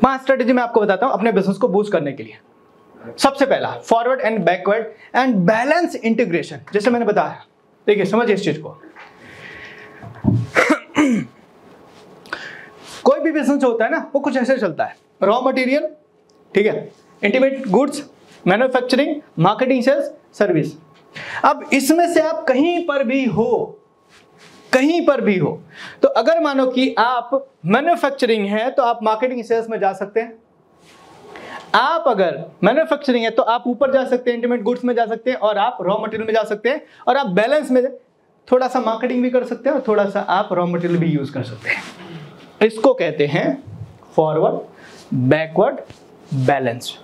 5 strategy मैं आपको बताता हूं अपने बिजनेस को बूस्ट करने के लिए। सबसे पहला, forward and backward and balance integration. जैसे मैंने बताया, देखिए समझिए इस चीज को। कोई भी बिजनेस जो होता है ना, वो कुछ ऐसे चलता है, रॉ मटेरियल, ठीक है, intermediate goods, manufacturing, marketing, sales, service. अब इसमें से आप कहीं पर भी हो, तो अगर मानो कि आप मैन्युफैक्चरिंग है तो आप मार्केटिंग सेल्स में जा सकते हैं। आप अगर मैन्युफैक्चरिंग है तो आप ऊपर जा सकते हैं, इंटीमेट गुड्स में जा सकते हैं, और आप रॉ मटेरियल में जा सकते हैं, और आप बैलेंस में थोड़ा सा मार्केटिंग भी कर सकते हैं और थोड़ा सा आप रॉ मटेरियल भी यूज कर सकते हैं। इसको कहते हैं फॉरवर्ड, बैकवर्ड, बैलेंस।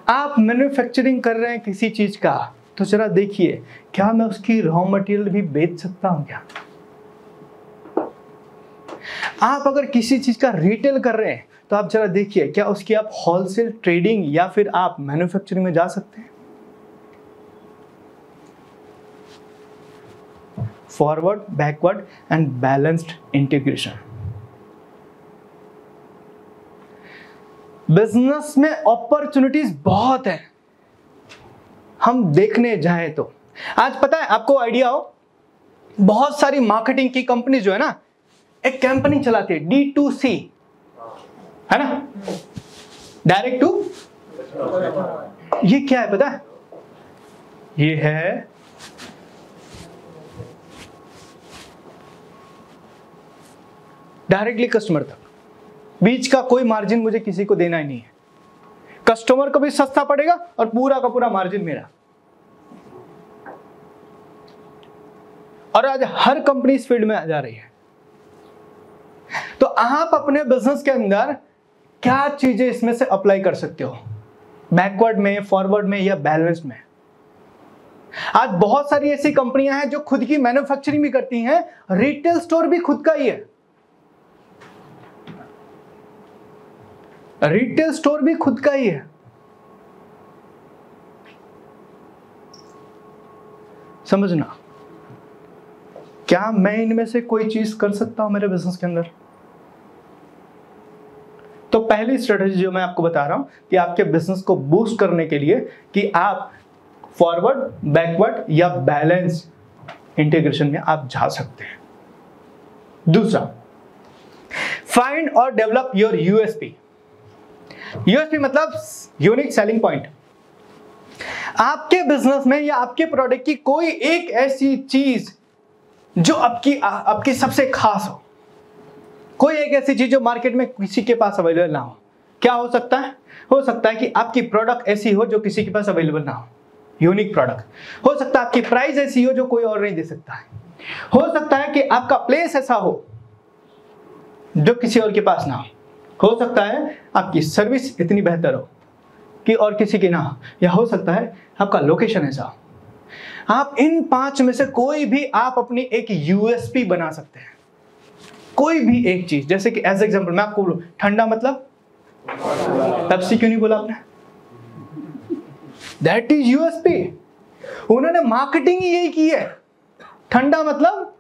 आप मैन्युफैक्चरिंग कर रहे हैं किसी चीज का, तो जरा देखिए क्या मैं उसकी रॉ मटेरियल भी बेच सकता हूं क्या? आप अगर किसी चीज का रिटेल कर रहे हैं तो आप जरा देखिए क्या उसकी आप होलसेल ट्रेडिंग या फिर आप मैन्युफैक्चरिंग में जा सकते हैं। Forward, backward and balanced integration. Business में अपॉर्चुनिटीज बहुत है, हम देखने जाएं तो। आज पता है आपको आइडिया हो, बहुत सारी मार्केटिंग की कंपनी जो है ना, एक कंपनी चलाती है D2C, है ना, डायरेक्ट टू। ये क्या है पता है? ये है डायरेक्टली कस्टमर तक, बीच का कोई मार्जिन मुझे किसी को देना ही नहीं है। कस्टमर को भी सस्ता पड़ेगा और पूरा का पूरा मार्जिन मेरा। और आज हर कंपनी इस फील्ड में आ जा रही है। तो आप अपने बिजनेस के अंदर क्या चीजें इसमें से अप्लाई कर सकते हो, बैकवर्ड में, फॉरवर्ड में या बैलेंस में। आज बहुत सारी ऐसी कंपनियां हैं जो खुद की मैन्युफैक्चरिंग भी करती हैं, रिटेल स्टोर भी खुद का ही है, रिटेल स्टोर भी खुद का ही है। समझना, क्या मैं इनमें से कोई चीज कर सकता हूं मेरे बिजनेस के अंदर? तो पहली स्ट्रेटजी जो मैं आपको बता रहा हूं कि आपके बिजनेस को बूस्ट करने के लिए कि आप फॉरवर्ड, बैकवर्ड या बैलेंस इंटीग्रेशन में आप जा सकते हैं। दूसरा, फाइंड और डेवलप योर यूएसपी। यूएसपी मतलब यूनिक सेलिंग पॉइंट। आपके बिजनेस में या आपके प्रोडक्ट की कोई एक ऐसी चीज जो आपकी सबसे खास हो, कोई एक ऐसी चीज जो मार्केट में किसी के पास अवेलेबल ना हो। क्या हो सकता है? हो सकता है कि आपकी प्रोडक्ट ऐसी हो जो किसी के पास अवेलेबल ना हो, यूनिक प्रोडक्ट। हो सकता है आपकी प्राइस ऐसी हो जो कोई और नहीं दे सकता है। हो सकता है कि आपका प्लेस ऐसा हो जो किसी और के पास ना हो सकता है आपकी सर्विस इतनी बेहतर हो कि और किसी की ना हो, या हो सकता है आपका लोकेशन ऐसा हो। आप इन 5 में से कोई भी आप अपनी एक यूएसपी बना सकते हैं, कोई भी एक चीज। जैसे कि एज एग्जांपल मैं आपको बोलूं, ठंडा मतलब पेप्सी क्यों नहीं बोला आपने? That is USP. उन्होंने मार्केटिंग ही यही की है। ठंडा मतलब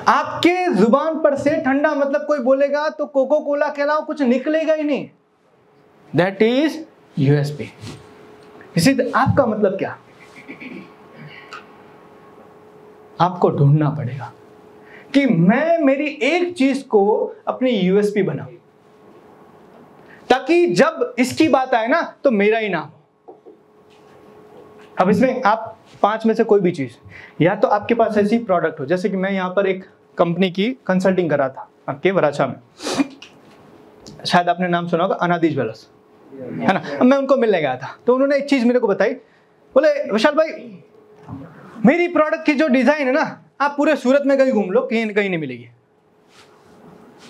आपके जुबान पर से ठंडा मतलब कोई बोलेगा तो कोको कोला के अलावा कुछ निकलेगा ही नहीं। That is USP. इसी आपका मतलब क्या? आपको ढूंढना पड़ेगा कि मैं मेरी एक चीज को अपनी यूएसपी बनाऊं, ताकि जब इसकी बात आए ना तो मेरा ही नाम हो। अब इसमें आप 5 में से कोई भी चीज, या तो आपके पास ऐसी प्रोडक्ट हो, जैसे कि मैं यहां पर एक कंपनी की कंसल्टिंग कर रहा था आपके वराछा में, शायद आपने नाम सुना होगा, अनादि ज्वेलर्स, है ना। अब मैं उनको मिलने गया था तो उन्होंने एक चीज मेरे को बताई, बोले विशाल भाई मेरी प्रोडक्ट की जो डिजाइन है ना, आप पूरे सूरत में कहीं घूम लो, कहीं नहीं मिलेगी।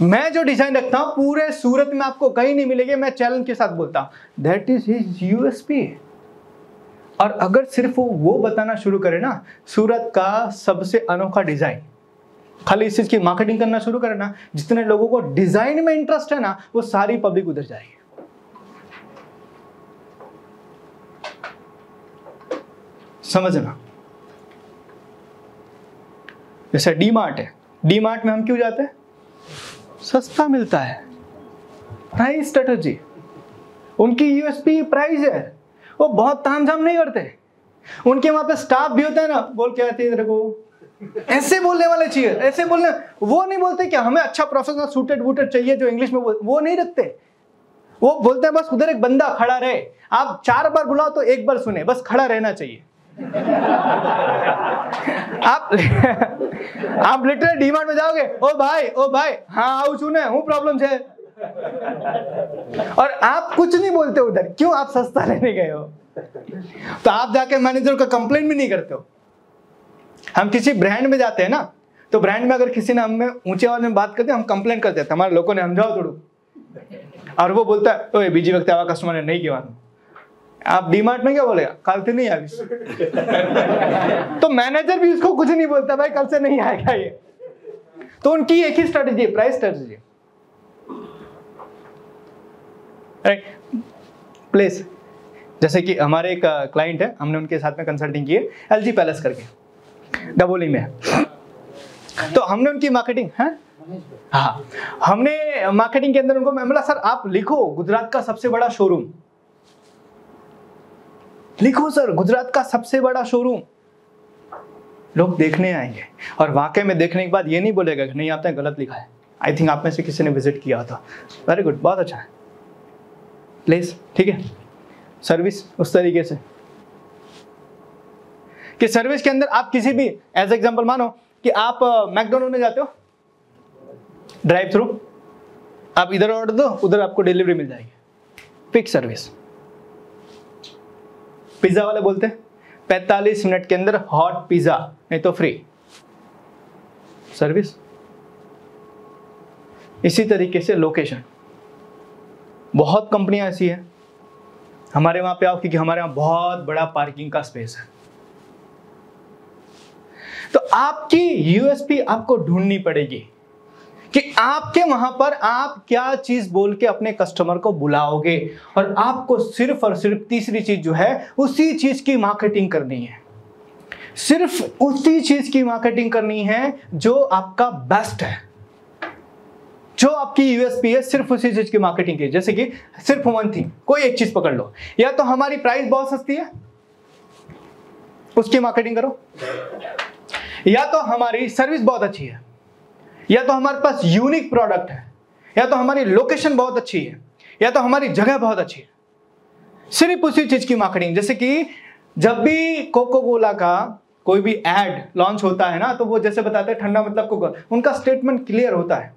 मैं जो डिजाइन रखता हूं पूरे सूरत में आपको कहीं नहीं मिलेगी। मैं चैलेंज के साथ बोलता हूं, दैट इज हिज यूएसपी। और अगर सिर्फ वो बताना शुरू करे ना सूरत का सबसे अनोखा डिजाइन, खाली इस चीज की मार्केटिंग करना शुरू करे ना, जितने लोगों को डिजाइन में इंटरेस्ट है ना, वो सारी पब्लिक उधर जाएगी। समझना। जैसे डी मार्ट है, डी मार्ट में हम क्यों जाते हैं? सस्ता मिलता है। प्राइस स्ट्रेटजी, उनकी यूएसपी प्राइस है। वो बहुत तामझाम नहीं करते। उनके वहां पे स्टाफ भी होता है ना, बोल के आते हैं तेरे को, ऐसे बोलने वाले चाहिए, ऐसे बोलने। वो नहीं बोलते कि हमें अच्छा प्रोफेशनल सूटेड वूटेड चाहिए जो इंग्लिश में वो नहीं रखते। वो बोलते हैं बस उधर एक बंदा खड़ा रहे, आप 4 बार बुलाओ तो 1 बार सुने, बस खड़ा रहना चाहिए। आप लिटरली डीमार्ट में जाओगे, ओ भाई हाँ आऊ छूने हूँ, प्रॉब्लम है, और आप कुछ नहीं बोलते उधर। क्यों? आप सस्ता लेने गए हो। तो आप जाके मैनेजर का कंप्लेंट भी नहीं करते हो। हम किसी ब्रांड में जाते हैं ना, तो ब्रांड में अगर किसी ने हमें ऊंचे आवाज में बात करते हैं, हम कंप्लेंट करते हैं हमारे लोगों ने समझाओ थोड़ू, और वो बोलता है ओए बीजी वक्त आवा कस्टमर ने नहीं किया। आप डीमार्ट में क्या बोलेगा, कल से नहीं आया। तो मैनेजर भी उसको कुछ नहीं बोलता, भाई कल से नहीं आएगा ये। तो उनकी एक ही स्ट्रेटजी है, प्राइस स्ट्रेटजी। प्लेस, जैसे कि हमारे एक क्लाइंट है, हमने उनके साथ में कंसल्टिंग की है, एलजी पैलेस करके डबोली में। तो हमने उनकी मार्केटिंग हाँ, हमने मार्केटिंग के अंदर उनको मैं बोला सर आप लिखो गुजरात का सबसे बड़ा शोरूम, लिखो सर गुजरात का सबसे बड़ा शोरूम, लोग देखने आएंगे। और वाकई में देखने के बाद ये नहीं बोलेगा कि नहीं आपने गलत लिखा है, आई थिंक आप में से किसी ने विजिट किया था, वेरी गुड, बहुत अच्छा है। प्लेस, ठीक है। सर्विस उस तरीके से कि सर्विस के अंदर आप किसी भी, एज एग्जांपल मानो कि आप मैकडोनल्ड में जाते हो, ड्राइव थ्रू, आप इधर ऑर्डर दो, उधर आपको डिलीवरी मिल जाएगी, फिक्स सर्विस। पिज्जा वाले बोलते हैं 45 मिनट के अंदर हॉट पिज्जा, नहीं तो फ्री सर्विस। इसी तरीके से लोकेशन, बहुत कंपनियां ऐसी है, हमारे वहां पे आओ क्योंकि हमारे वहां बहुत बड़ा पार्किंग का स्पेस है। तो आपकी यूएसपी आपको ढूंढनी पड़ेगी कि आपके वहां पर आप क्या चीज बोल के अपने कस्टमर को बुलाओगे, और आपको सिर्फ और सिर्फ तीसरी चीज जो है उसी चीज की मार्केटिंग करनी है, सिर्फ उसी चीज की मार्केटिंग करनी है जो आपका बेस्ट है, जो आपकी यूएसपी है, सिर्फ उसी चीज की मार्केटिंग की। जैसे कि सिर्फ वन थिंग, कोई एक चीज पकड़ लो, या तो हमारी प्राइस बहुत सस्ती है उसकी मार्केटिंग करो, या तो हमारी सर्विस बहुत अच्छी है, या तो हमारे पास यूनिक प्रोडक्ट है, या तो हमारी लोकेशन बहुत अच्छी है, या तो हमारी जगह बहुत अच्छी है। सिर्फ उसी चीज की मार्केटिंग। जैसे कि जब भी कोको कोला का कोई भी एड लॉन्च होता है ना, तो वो जैसे बताते हैं ठंडा मतलब कोको, उनका स्टेटमेंट क्लियर होता है।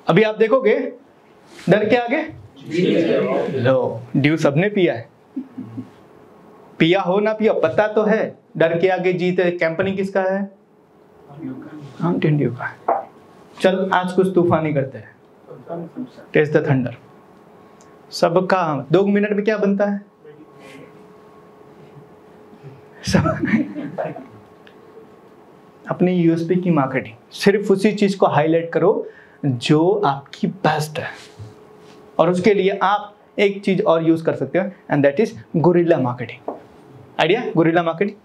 अभी आप देखोगे डर के आगे लो, ड्यू सबने पिया है, पिया हो ना पिया पता तो है, डर के आगे जीत है। कंपनी किसका है? माउंटेन ड्यू का। चल आज कुछ तूफानी करते हैं, टेस्ट द थंडर। सबका 2 मिनट में क्या बनता है? अपनी यूएसपी की मार्केटिंग, सिर्फ उसी चीज को हाईलाइट करो जो आपकी बेस्ट है, और उसके लिए आप एक चीज और यूज कर सकते हो, and that is guerrilla marketing. Idea? Guerrilla marketing.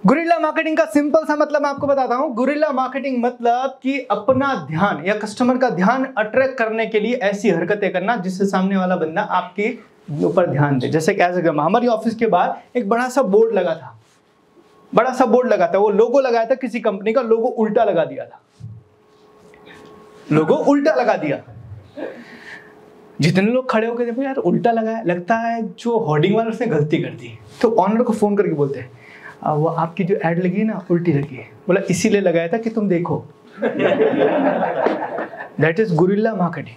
Guerrilla marketing का सिंपल सा मतलब मैं आपको बताता हूं। गुरिल्ला मार्केटिंग मतलब कि अपना ध्यान या कस्टमर का ध्यान अट्रैक्ट करने के लिए ऐसी हरकतें करना जिससे सामने वाला बंदा आपके ऊपर ध्यान दे। जैसे कैसे, हमारी ऑफिस के बाहर एक बड़ा सा बोर्ड लगा था, बड़ा सा बोर्ड लगा था, वो लोगो लगाया था किसी कंपनी का, लोगो उल्टा लगा दिया था, लोगो उल्टा लगा दिया। जितने लोग खड़े होकर देखो यार उल्टा लगाया, लगता है जो होर्डिंग वाला उसने गलती कर दी। तो ऑनर को फोन करके बोलते हैं वो आपकी जो एड लगी है ना उल्टी लगी है। बोला इसीलिए लगाया था कि तुम देखो। That is guerrilla marketing.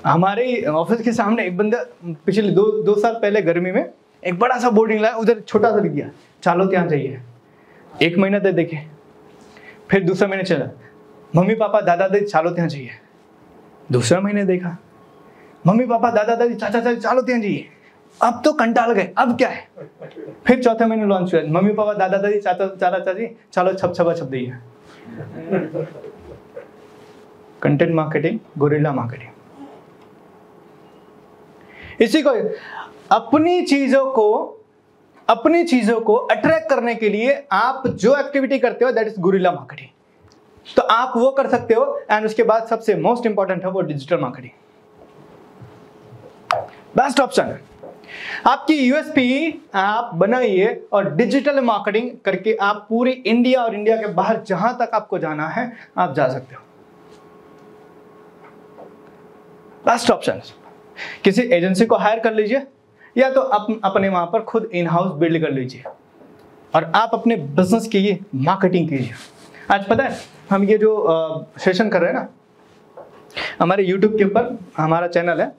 हमारे ऑफिस के सामने एक बंदा पिछले दो साल पहले गर्मी में एक बड़ा सा बोर्डिंग लाया, उधर छोटा सा लिख दिया चालो ત્યાં જઈએ। 1 महीना तक देखे, फिर दूसरा महीने चला मम्मी पापा दादा दादी चालो ત્યાં જઈએ। दूसरा महीने देखा मम्मी पापा दादा दादी चाचा चाची चालो ત્યાં જઈએ। अब तो कंटाल गए, अब क्या है। फिर चौथे महीने लॉन्च हुआ मम्मी पापा दादा दादी चाचा चाची चालो छप दीजिए। Content marketing, guerrilla marketing. इसी को अपनी चीजों को अपनी चीजों को अट्रैक्ट करने के लिए आप जो एक्टिविटी करते हो दैट इज गुरिल्ला मार्केटिंग। तो आप वो कर सकते हो। एंड उसके बाद सबसे मोस्ट इंपॉर्टेंट है वो डिजिटल मार्केटिंग, बेस्ट ऑप्शन है। आपकी यूएसपी आप बनाइए और डिजिटल मार्केटिंग करके आप पूरी इंडिया और इंडिया के बाहर जहां तक आपको जाना है आप जा सकते हो। बेस्ट ऑप्शन, किसी एजेंसी को हायर कर लीजिए या तो अपने वहां पर खुद इन हाउस बिल्ड कर लीजिए और आप अपने बिजनेस की ये मार्केटिंग कीजिए। आज पता है हम ये जो सेशन कर रहे हैं ना, हमारे YouTube के ऊपर हमारा चैनल है,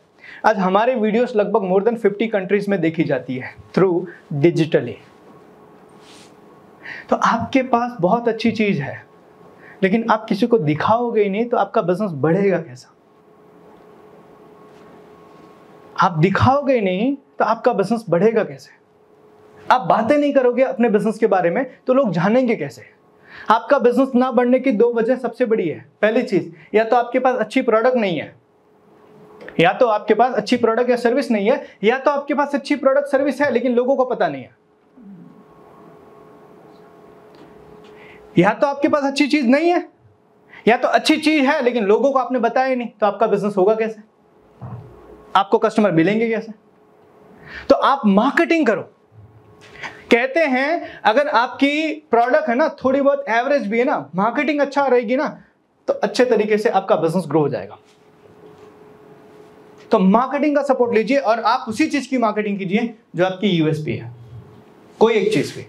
आज हमारे वीडियोस लगभग मोर देन 50 कंट्रीज में देखी जाती है थ्रू डिजिटली। तो आपके पास बहुत अच्छी चीज है, लेकिन आप किसी को दिखाओगे ही नहीं तो आपका बिजनेस बढ़ेगा कैसा? आप दिखाओगे ही नहीं तो आपका बिजनेस बढ़ेगा कैसे? आप बातें नहीं करोगे अपने बिजनेस के बारे में तो लोग जानेंगे कैसे? आपका बिजनेस ना बढ़ने की दो वजह सबसे बड़ी है। पहली चीज, या तो आपके पास अच्छी प्रोडक्ट नहीं है, या तो आपके पास अच्छी प्रोडक्ट या सर्विस नहीं है, या तो आपके पास अच्छी प्रोडक्ट सर्विस है लेकिन लोगों को पता नहीं है, या तो आपके पास अच्छी चीज नहीं है, या तो अच्छी चीज है लेकिन लोगों को आपने बताया ही नहीं। तो आपका बिजनेस होगा कैसे? आपको कस्टमर मिलेंगे कैसे? तो आप मार्केटिंग करो। कहते हैं अगर आपकी प्रोडक्ट है ना थोड़ी बहुत एवरेज भी है ना, मार्केटिंग अच्छा रहेगी ना तो अच्छे तरीके से आपका बिजनेस ग्रो हो जाएगा। तो मार्केटिंग का सपोर्ट लीजिए और आप उसी चीज की मार्केटिंग कीजिए जो आपकी यूएसपी है, कोई एक चीज भी।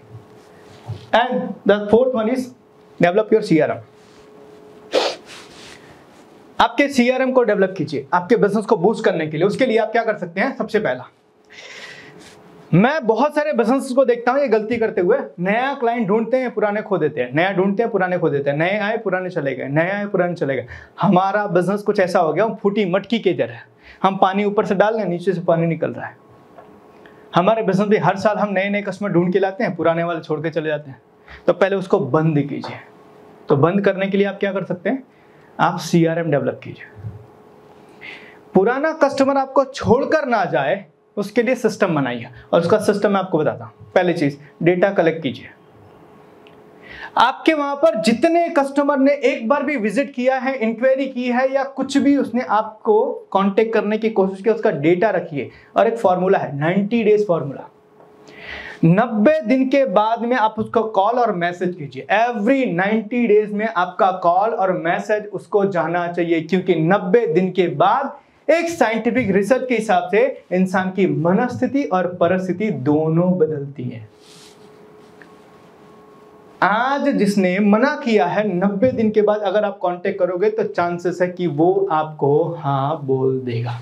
And the fourth one is develop your CRM. आपके सीआरएम को डेवलप कीजिए आपके बिजनेस को बूस्ट करने के लिए। उसके लिए आप क्या कर सकते हैं? सबसे पहला, मैं बहुत सारे बिजनेस को देखता हूं ये गलती करते हुए, नया क्लाइंट ढूंढते हैं पुराने खो देते हैं, नया ढूंढते हैं पुराने खो देते हैं, नए आए पुराने चले गए, नए आए पुराने चले गए। हमारा बिजनेस कुछ ऐसा हो गया फूटी मटकी के तरह, हम पानी ऊपर से डाल रहे हैं नीचे से पानी निकल रहा है। हमारे बिजनेस में हर साल हम नए नए कस्टमर ढूंढ के लाते हैं, पुराने वाले छोड़ के चले जाते हैं। तो पहले उसको बंद कीजिए। तो बंद करने के लिए आप क्या कर सकते हैं? आप सीआरएम डेवलप कीजिए। पुराना कस्टमर आपको छोड़कर ना जाए उसके लिए सिस्टम बनाइए, और उसका सिस्टम मैं आपको बताता हूं। पहली चीज, डेटा कलेक्ट कीजिए। आपके वहां पर जितने कस्टमर ने एक बार भी विजिट किया है, इंक्वायरी की है या कुछ भी उसने आपको कांटेक्ट करने की कोशिश की, उसका डेटा रखिए। और एक फॉर्मूला है 90 डेज फॉर्मूला। 90 दिन के बाद में आप उसको कॉल और मैसेज कीजिए। एवरी 90 डेज में आपका कॉल और मैसेज उसको जाना चाहिए, क्योंकि 90 दिन के बाद एक साइंटिफिक रिसर्च के हिसाब से इंसान की मनस्थिति और परिस्थिति दोनों बदलती है। आज जिसने मना किया है 90 दिन के बाद अगर आप कांटेक्ट करोगे तो चांसेस है कि वो आपको हाँ बोल देगा।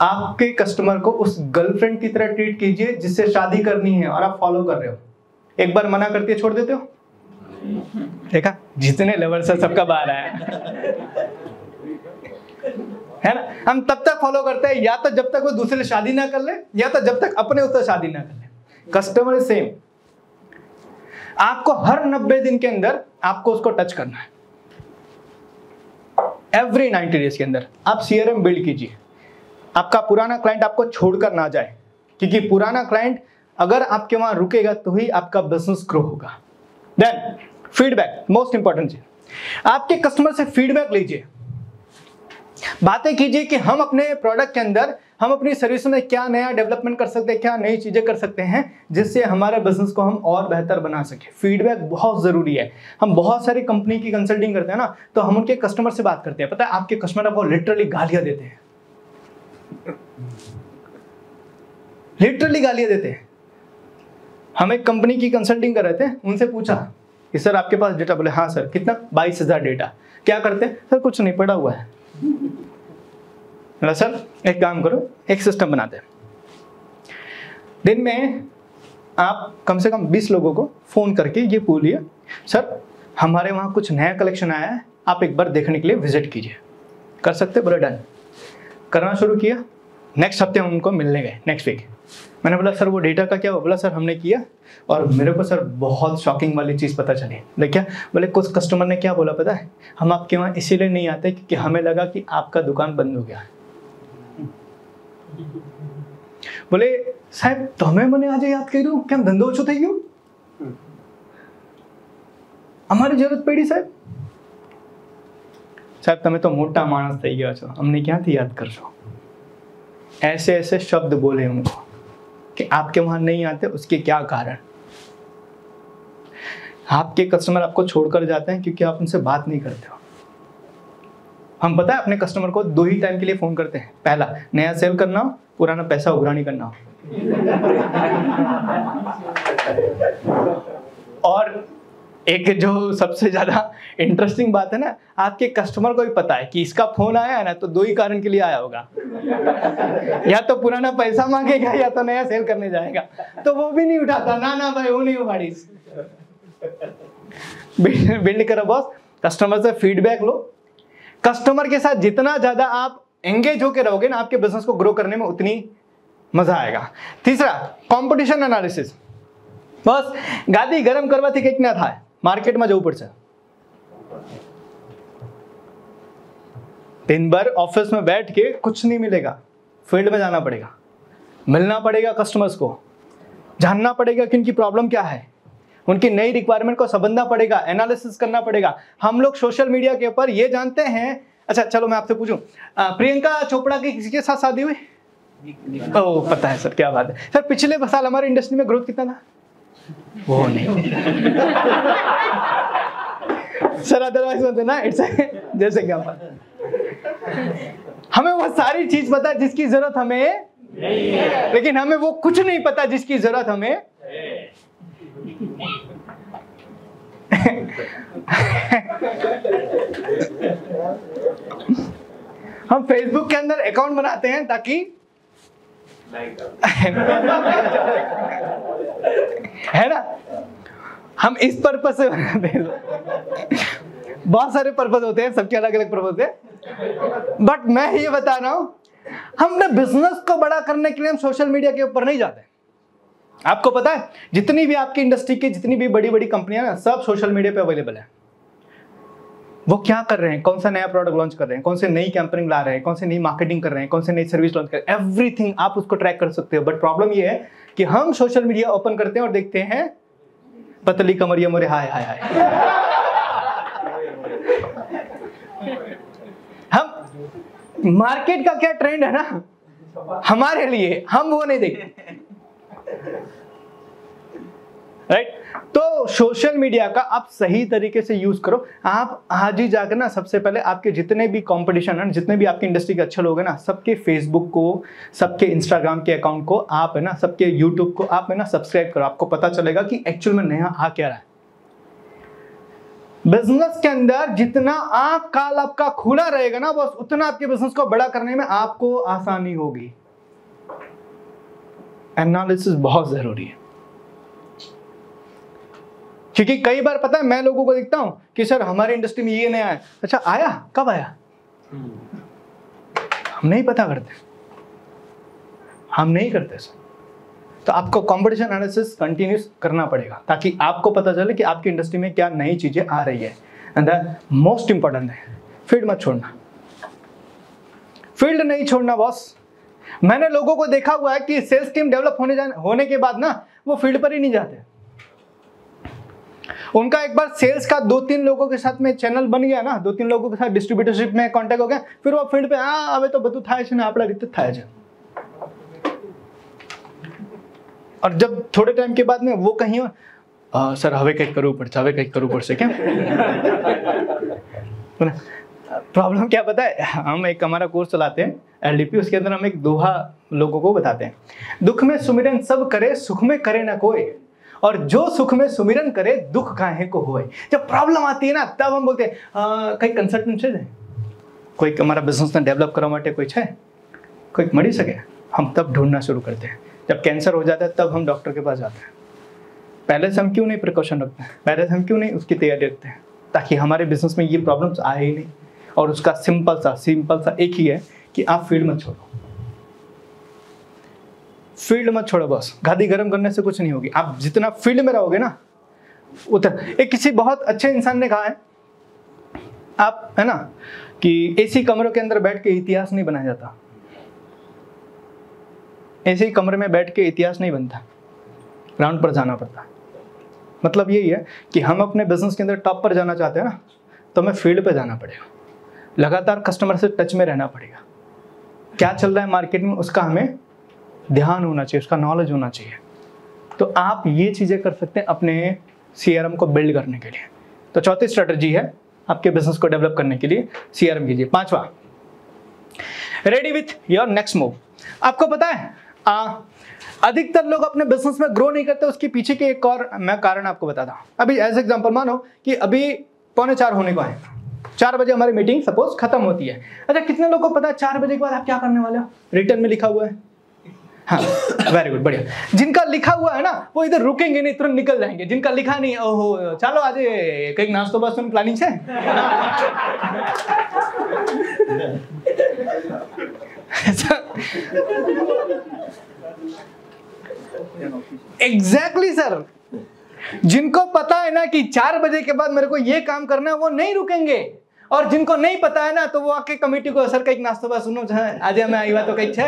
आपके कस्टमर को उस गर्लफ्रेंड की तरह ट्रीट कीजिए जिससे शादी करनी है और आप फॉलो कर रहे हो। एक बार मना करती है छोड़ देते हो? देखा, जितने लेवल से सबका बाहर आया है ना। हम तब तक फॉलो करते हैं या तो जब तक वो दूसरे शादी ना कर ले, या तो जब तक अपने उससे शादी ना कर ले। कस्टमर सेम, आपको हर 90 दिन के अंदर आपको उसको टच करना है। एवरी 90 डेज के अंदर आप सीआरएम बिल्ड कीजिए। आपका पुराना क्लाइंट आपको छोड़कर ना जाए, क्योंकि पुराना क्लाइंट अगर आपके वहां रुकेगा तो ही आपका बिजनेस ग्रो होगा। देन फीडबैक, मोस्ट इंपॉर्टेंट चीज, आपके कस्टमर से फीडबैक लीजिए। बातें कीजिए कि हम अपने प्रोडक्ट के अंदर, हम अपनी सर्विस में क्या नया डेवलपमेंट कर सकते हैं, क्या नई चीजें कर सकते हैं जिससे हमारे बिजनेस को हम और बेहतर बना सके। फीडबैक बहुत जरूरी है। हम बहुत सारी कंपनी की कंसल्टिंग करते हैं ना, तो हम उनके कस्टमर से बात करते हैं। पता है आपके कस्टमर आपको लिटरली गालियां देते हैं, लिटरली गालियां देते हैं। हम एक कंपनी की कंसल्टिंग कर रहे थे, उनसे पूछा कि सर आपके पास डेटा? बोले हाँ सर। कितना? 22,000 डेटा। क्या करते हैं? सर कुछ नहीं, पड़ा हुआ है। बोला सर एक काम करो, एक सिस्टम बनाते हैं। दिन में आप कम से कम 20 लोगों को फोन करके ये बोलिए सर हमारे वहां कुछ नया कलेक्शन आया है, आप एक बार देखने के लिए विजिट कीजिए। कर सकते? बोला डन। करना शुरू किया। नेक्स्ट हफ्ते हम उनको मिलने गए, नेक्स्ट वीक। मैंने बोला सर वो डेटा का क्या हुआ? बोला सर हमने किया और मेरे को सर बहुत शॉकिंग वाली चीज़ पता चली। देखिए, बोले कुछ कस्टमर ने क्या बोला पता है? हम आपके वहाँ इसीलिए नहीं आते क्योंकि हमें लगा कि आपका दुकान बंद हो गया। बोले साहब તમે મને આજે યાદ કર્યું કેમ ધંધો ઓછો થઈ ગયો? અમારી જરૂરત પડી સાહેબ. સાહેબ તમે તો મોટા માણસ થઈ ગયા છો, અમને ક્યાંથી યાદ કરશો? ऐसे ऐसे शब्द बोले उनको कि आपके वहां नहीं आते, उसके क्या कारण? आपके कस्टमर आपको छोड़कर जाते हैं क्योंकि आप उनसे बात नहीं करते हो. हम पता है अपने कस्टमर को 2 ही टाइम के लिए फोन करते हैं. पहला नया सेल करना हो, पुराना पैसा उघरानी करना हो. और एक जो सबसे ज्यादा इंटरेस्टिंग बात है ना, आपके कस्टमर को भी पता है कि इसका फोन आया है ना तो 2 ही कारण के लिए आया होगा. या तो पुराना पैसा मांगेगा या तो नया सेल करने जाएगा, तो वो भी नहीं उठाता. ना भाई वो नहीं उठाड़ी. बिल्ड करो बॉस, कस्टमर से फीडबैक लो. कस्टमर के साथ जितना ज्यादा आप एंगेज होकर रहोगे ना, आपके बिजनेस को ग्रो करने में उतनी मजा आएगा. तीसरा कॉम्पिटिशन एनालिसिस. बस गादी गरम करवाથી કંઈક ના થાય, માર્કેટમાં જવું પડશે. दिन भर ऑफिस में बैठ के कुछ नहीं मिलेगा, फील्ड में जाना पड़ेगा, मिलना पड़ेगा कस्टमर्स को, जानना पड़ेगा कि उनकी प्रॉब्लम क्या है, उनकी नई रिक्वायरमेंट को समझना पड़ेगा, एनालिसिस करना पड़ेगा. हम लोग सोशल मीडिया के ऊपर ये जानते हैं. अच्छा चलो मैं आपसे पूछूं, प्रियंका चोपड़ा की किसके साथ शादी हुई? ओह पता है सर, क्या बात है सर. पिछले साल हमारी इंडस्ट्री में ग्रोथ कितना था? वो नहीं सर, अदरवाइज होते ना इट्स जैसे क्या बात. हमें वो सारी चीज पता है जिसकी जरूरत हमें नहीं है, लेकिन हमें वो कुछ नहीं पता जिसकी जरूरत हमें. हम फेसबुक के अंदर अकाउंट बनाते हैं ताकि है ना, हम इस पर्पस से बनाते हैं. बहुत सारे पर्पस होते हैं, सबके अलग अलग पर्पस होते हैं. बट मैं ये बता रहा हूं, हम अपने बिजनेस को बड़ा करने के लिए हम सोशल मीडिया के ऊपर नहीं जाते. आपको पता है जितनी भी आपकी इंडस्ट्री की जितनी भी बड़ी बड़ी कंपनियां ना, सब सोशल मीडिया पे अवेलेबल है. वो क्या कर रहे हैं, कौन सा नया प्रोडक्ट लॉन्च कर रहे हैं, कौन से नई कैंपेनिंग ला रहे हैं, कौन से नई मार्केटिंग कर रहे हैं, कौन से नई सर्विस लॉन्च कर रहे हैं, एवरीथिंग आप उसको ट्रैक कर सकते हो. बट प्रॉब्लम ये है कि हम सोशल मीडिया ओपन करते हैं और देखते हैं पतली कमरिया मोरे हाय हाय हाय. हम मार्केट का क्या ट्रेंड है ना, हमारे लिए हम वो नहीं देखते. राइट. तो सोशल मीडिया का आप सही तरीके से यूज करो. आप आज ही जाकर ना, सबसे पहले आपके जितने भी कंपटीशन है, जितने भी आपके इंडस्ट्री के अच्छे लोग हैं ना, सबके फेसबुक को, सबके इंस्टाग्राम के अकाउंट को आप है ना, सबके यूट्यूब को आप है ना सब्सक्राइब करो. आपको पता चलेगा कि एक्चुअल में नया आ क्या रहा है. बिजनेस के अंदर जितना आंख काल आपका खुला रहेगा ना, बस उतना आपके बिजनेस को बड़ा करने में आपको आसानी होगी. एनालिसिस बहुत जरूरी है, क्योंकि कई बार पता है मैं लोगों को देखता हूं कि सर हमारी इंडस्ट्री में ये नया है. अच्छा आया, कब आया? हम नहीं पता करते, हम नहीं करते सर. तो आपको कंपटीशन एनालिसिस कंटिन्यूस करना पड़ेगा ताकि आपको पता चले कि आपकी इंडस्ट्री में क्या नई चीजें आ रही है. एंड द मोस्ट इंपॉर्टेंट है, फील्ड मत छोड़ना. फील्ड नहीं छोड़ना बॉस. मैंने लोगों को देखा हुआ है कि सेल्स टीम डेवलप होने के बाद ना, वो फील्ड पर ही नहीं जाते. उनका एक बार सेल्स का 2-3 लोगों के साथ में चैनल बन गया ना, 2-3 लोगों के साथ डिस्ट्रीब्यूटरशिप में कांटेक्ट हो गया, फिर वो फील्ड पे હવે તો બધું થાય છે ને આપણા રીતે થાય છે. और जब थोड़े टाइम के बाद में वो कहीं सर હવે કંઈક કરવું પડશે, હવે કંઈક કરવું પડશે. કેમ? प्रॉब्लम क्या पता है, हम एक हमारा कोर्स चलाते हैं LDP, उसके अंदर हम एक दोहा लोगों को बताते हैं. दुख में सुमिरन सब करे, सुख में करे ना कोई, और जो सुख में सुमिरन करे दुख काहे को होए. जब प्रॉब्लम आती है ना, तब हम बोलते हैं कई कंसल्टન્ટ છે, कोई हमारा बिजनेस ने डेवलप કરવા માટે કોઈ છે, कोई મળી શકે. हम तब ढूंढना शुरू करते हैं. जब कैंसर हो जाता है तब हम डॉक्टर के पास जाते हैं. पहले से हम क्यों नहीं प्रिकॉशन रखते हैं, पहले से हम क्यों नहीं उसकी तैयारी रखते हैं, ताकि हमारे बिजनेस में ये प्रॉब्लम्स आए ही नहीं. और उसका सिंपल सा एक ही है कि आप फील्ड मत छोड़ो. फील्ड मत छोड़ो बस. गादी गर्म करने से कुछ नहीं होगी. आप जितना फील्ड में रहोगे ना उतना. एक किसी बहुत अच्छे इंसान ने कहा है, आप है ना, कि एसी कमरों के अंदर बैठ के इतिहास नहीं बनाया जाता, ऐसे ही कमरे में बैठ के इतिहास नहीं बनता, ग्राउंड पर जाना पड़ता है। मतलब यही है कि हम अपने बिजनेस के अंदर टॉप पर जाना चाहते हैं ना, तो हमें फील्ड पे जाना पड़ेगा, लगातार कस्टमर से टच में रहना पड़ेगा, क्या चल रहा है मार्केट में उसका हमें ध्यान होना चाहिए, उसका नॉलेज होना चाहिए। तो आप ये चीज़ें कर सकते हैं अपने CRM को बिल्ड करने के लिए। तो चौथी स्ट्रेटजी है आपके बिजनेस को डेवलप करने के लिए CRM कीजिए। पांचवा, ready with your next move. आपको पता है अधिकतर लोग अपने बिजनेस में ग्रो नहीं करते, उसके पीछे के एक और मैं कारण आपको बताता हूं। अभी एज एग्जांपल मानो कि अभी 3:45 होने को है, 4 बजे हमारी मीटिंग सपोज खत्म होती है। अच्छा, कितने लोगों को पता है 4 बजे के बाद आप क्या करने वाले हो? रिटर्न में लिखा हुआ है। हाँ, वेरी गुड, बढ़िया। जिनका लिखा हुआ है ना वो इधर रुकेंगे नहीं, तुरंत निकल जाएंगे। जिनका लिखा नहीं, ओहो चलो आज कई नाश्तो बस प्लानिंग है। एग्जैक्टली सर, जिनको पता है ना कि 4 बजे के बाद मेरे को ये काम करना है वो नहीं रुकेंगे, और जिनको नहीं पता है ना तो वो आके कमेटी को सर कई नाश्तो बस सुनो आज मैं आई हुआ तो कई छे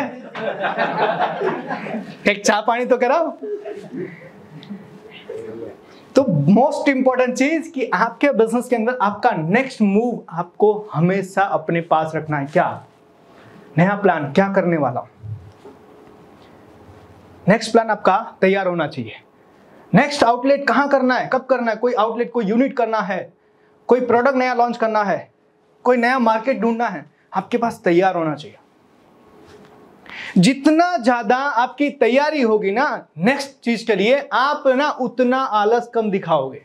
कई चाय पानी तो कराओ। तो मोस्ट इंपॉर्टेंट चीज कि आपके बिजनेस के अंदर आपका नेक्स्ट मूव आपको हमेशा अपने पास रखना है। क्या नया प्लान, क्या करने वाला हूं, नेक्स्ट प्लान आपका तैयार होना चाहिए। नेक्स्ट आउटलेट कहां करना है, कब करना है, कोई आउटलेट, कोई यूनिट करना है, कोई प्रोडक्ट नया लॉन्च करना है, कोई नया मार्केट ढूंढना है, आपके पास तैयार होना चाहिए। जितना ज्यादा आपकी तैयारी होगी ना नेक्स्ट चीज के लिए, आप ना उतना आलस कम दिखाओगे।